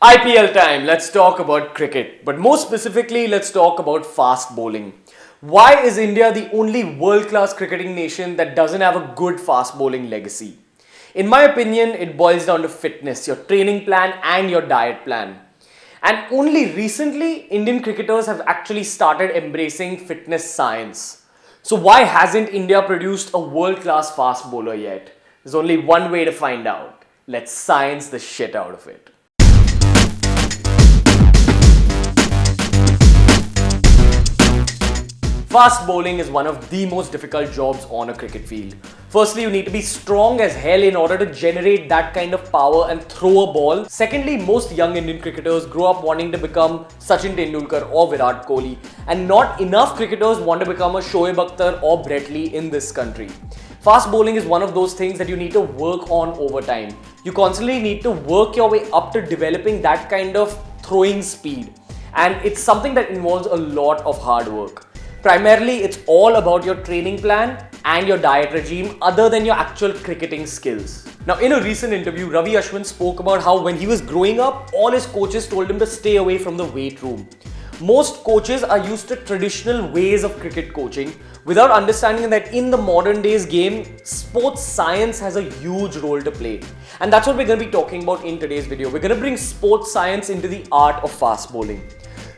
IPL time, let's talk about cricket, but more specifically, let's talk about fast bowling. Why is India the only world-class cricketing nation that doesn't have a good fast bowling legacy? In my opinion, it boils down to fitness, your training plan and your diet plan. And only recently, Indian cricketers have actually started embracing fitness science. So why hasn't India produced a world-class fast bowler yet? There's only one way to find out. Let's science the shit out of it. Fast bowling is one of the most difficult jobs on a cricket field. Firstly, you need to be strong as hell in order to generate that kind of power and throw a ball. Secondly, most young Indian cricketers grow up wanting to become Sachin Tendulkar or Virat Kohli, and not enough cricketers want to become a Shoaib Akhtar or Brett Lee in this country. Fast bowling is one of those things that you need to work on over time. You constantly need to work your way up to developing that kind of throwing speed, and it's something that involves a lot of hard work. Primarily, it's all about your training plan and your diet regime other than your actual cricketing skills. Now, in a recent interview, Ravi Ashwin spoke about how when he was growing up, all his coaches told him to stay away from the weight room. Most coaches are used to traditional ways of cricket coaching without understanding that in the modern days game, sports science has a huge role to play. And that's what we're going to be talking about in today's video. We're going to bring sports science into the art of fast bowling.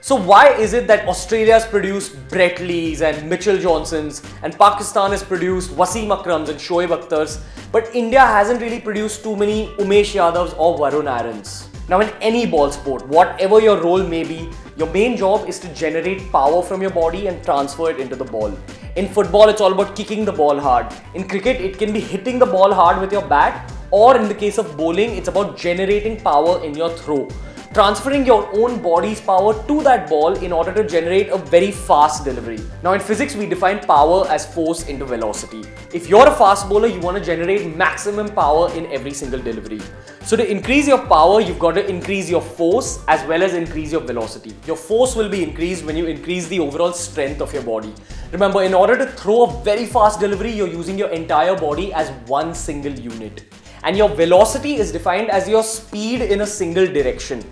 So why is it that Australia has produced Brett Lees and Mitchell Johnsons and Pakistan has produced Wasim Akrams and Shoaib Akhtars, but India hasn't really produced too many Umesh Yadavs or Varun Aarons? Now, in any ball sport, whatever your role may be, your main job is to generate power from your body and transfer it into the ball. In football, it's all about kicking the ball hard. In cricket, it can be hitting the ball hard with your bat, or in the case of bowling, it's about generating power in your throw. Transferring your own body's power to that ball in order to generate a very fast delivery. Now, in physics, we define power as force into velocity. If you're a fast bowler, you want to generate maximum power in every single delivery. So to increase your power, you've got to increase your force as well as increase your velocity. Your force will be increased when you increase the overall strength of your body. Remember, in order to throw a very fast delivery, you're using your entire body as one single unit. And your velocity is defined as your speed in a single direction.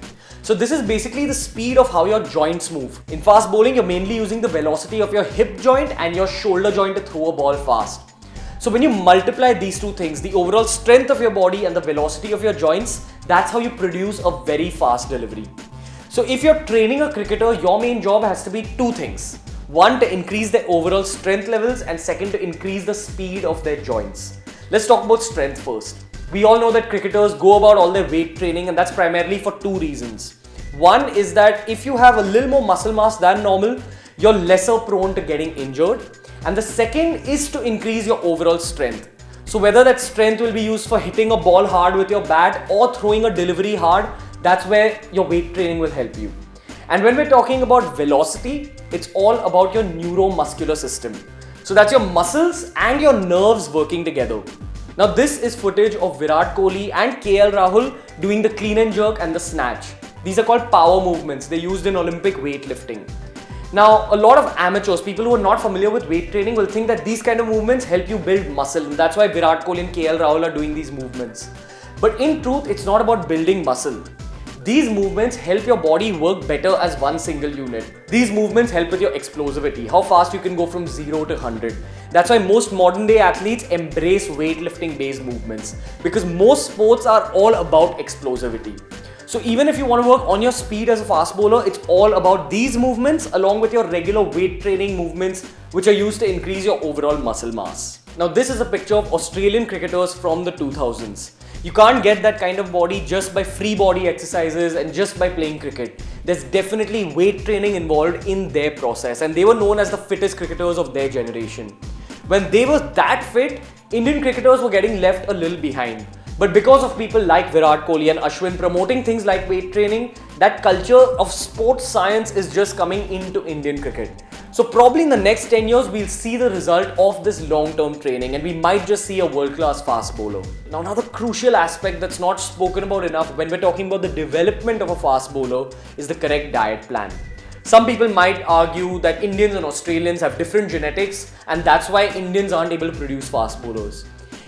So this is basically the speed of how your joints move. In fast bowling, you're mainly using the velocity of your hip joint and your shoulder joint to throw a ball fast. So when you multiply these two things, the overall strength of your body and the velocity of your joints, that's how you produce a very fast delivery. So if you're training a cricketer, your main job has to be two things. One, to increase their overall strength levels, and second, to increase the speed of their joints. Let's talk about strength first. We all know that cricketers go about all their weight training, and that's primarily for two reasons. One is that if you have a little more muscle mass than normal, you're lesser prone to getting injured. And the second is to increase your overall strength. So whether that strength will be used for hitting a ball hard with your bat or throwing a delivery hard, that's where your weight training will help you. And when we're talking about velocity, it's all about your neuromuscular system. So that's your muscles and your nerves working together. Now this is footage of Virat Kohli and KL Rahul doing the clean and jerk and the snatch. These are called power movements. They're used in Olympic weightlifting. Now, a lot of amateurs, people who are not familiar with weight training, will think that these kind of movements help you build muscle, and that's why Virat Kohli and KL Rahul are doing these movements. But in truth, it's not about building muscle. These movements help your body work better as one single unit. These movements help with your explosivity, how fast you can go from 0 to 100. That's why most modern day athletes embrace weightlifting based movements, because most sports are all about explosivity. So even if you want to work on your speed as a fast bowler, it's all about these movements along with your regular weight training movements, which are used to increase your overall muscle mass. Now this is a picture of Australian cricketers from the 2000s. You can't get that kind of body just by free body exercises and just by playing cricket. There's definitely weight training involved in their process, and they were known as the fittest cricketers of their generation. When they were that fit, Indian cricketers were getting left a little behind. But because of people like Virat Kohli and Ashwin promoting things like weight training, that culture of sports science is just coming into Indian cricket. So probably in the next 10 years, we'll see the result of this long-term training, and we might just see a world-class fast bowler. Now, another crucial aspect that's not spoken about enough when we're talking about the development of a fast bowler is the correct diet plan. Some people might argue that Indians and Australians have different genetics, and that's why Indians aren't able to produce fast bowlers.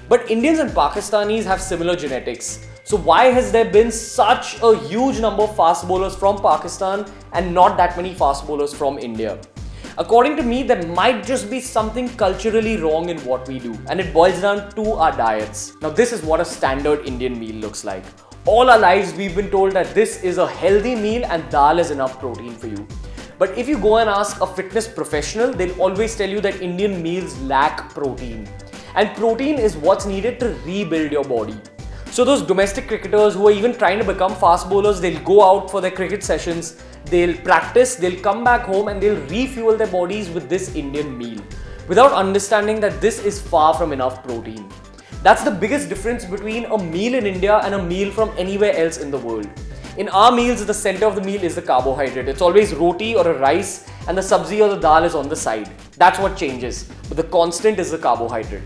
But Indians and Pakistanis have similar genetics. So why has there been such a huge number of fast bowlers from Pakistan and not that many fast bowlers from India? According to me, there might just be something culturally wrong in what we do, and it boils down to our diets. Now, this is what a standard Indian meal looks like. All our lives, we've been told that this is a healthy meal and dal is enough protein for you. But if you go and ask a fitness professional, they'll always tell you that Indian meals lack protein. And protein is what's needed to rebuild your body. So those domestic cricketers who are even trying to become fast bowlers, they'll go out for their cricket sessions, they'll practice, they'll come back home and they'll refuel their bodies with this Indian meal without understanding that this is far from enough protein. That's the biggest difference between a meal in India and a meal from anywhere else in the world. In our meals, the center of the meal is the carbohydrate. It's always roti or a rice and the sabzi or the dal is on the side. That's what changes, but the constant is the carbohydrate.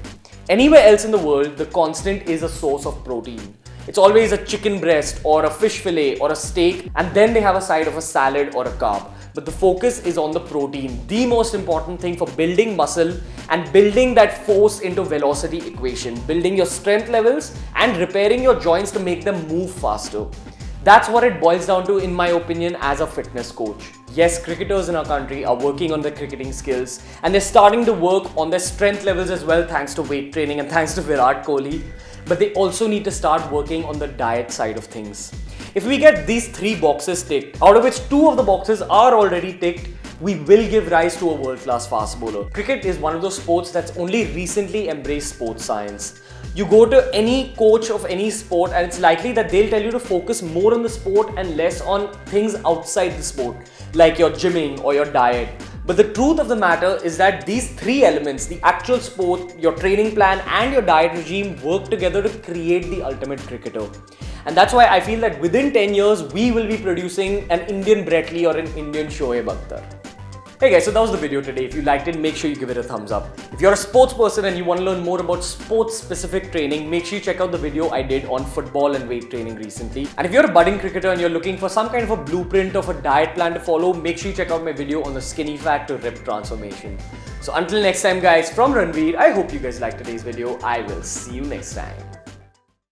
Anywhere else in the world, the constant is a source of protein. It's always a chicken breast or a fish fillet or a steak, and then they have a side of a salad or a carb. But the focus is on the protein, the most important thing for building muscle and building that force into velocity equation, building your strength levels and repairing your joints to make them move faster. That's what it boils down to, in my opinion, as a fitness coach. Yes, cricketers in our country are working on their cricketing skills and they're starting to work on their strength levels as well, thanks to weight training and thanks to Virat Kohli. But they also need to start working on the diet side of things. If we get these 3 boxes ticked, out of which 2 of the boxes are already ticked, we will give rise to a world-class fast bowler. Cricket is one of those sports that's only recently embraced sports science. You go to any coach of any sport and it's likely that they'll tell you to focus more on the sport and less on things outside the sport, like your gymming or your diet. But the truth of the matter is that these 3 elements, the actual sport, your training plan and your diet regime, work together to create the ultimate cricketer. And that's why I feel that within 10 years, we will be producing an Indian Brett Lee or an Indian Shoaib Akhtar. Hey guys, so that was the video today. If you liked it, make sure you give it a thumbs up. If you're a sports person and you want to learn more about sports-specific training, make sure you check out the video I did on football and weight training recently. And if you're a budding cricketer and you're looking for some kind of a blueprint of a diet plan to follow, make sure you check out my video on the skinny fat to rip transformation. So until next time guys, from Ranveer, I hope you guys liked today's video. I will see you next time.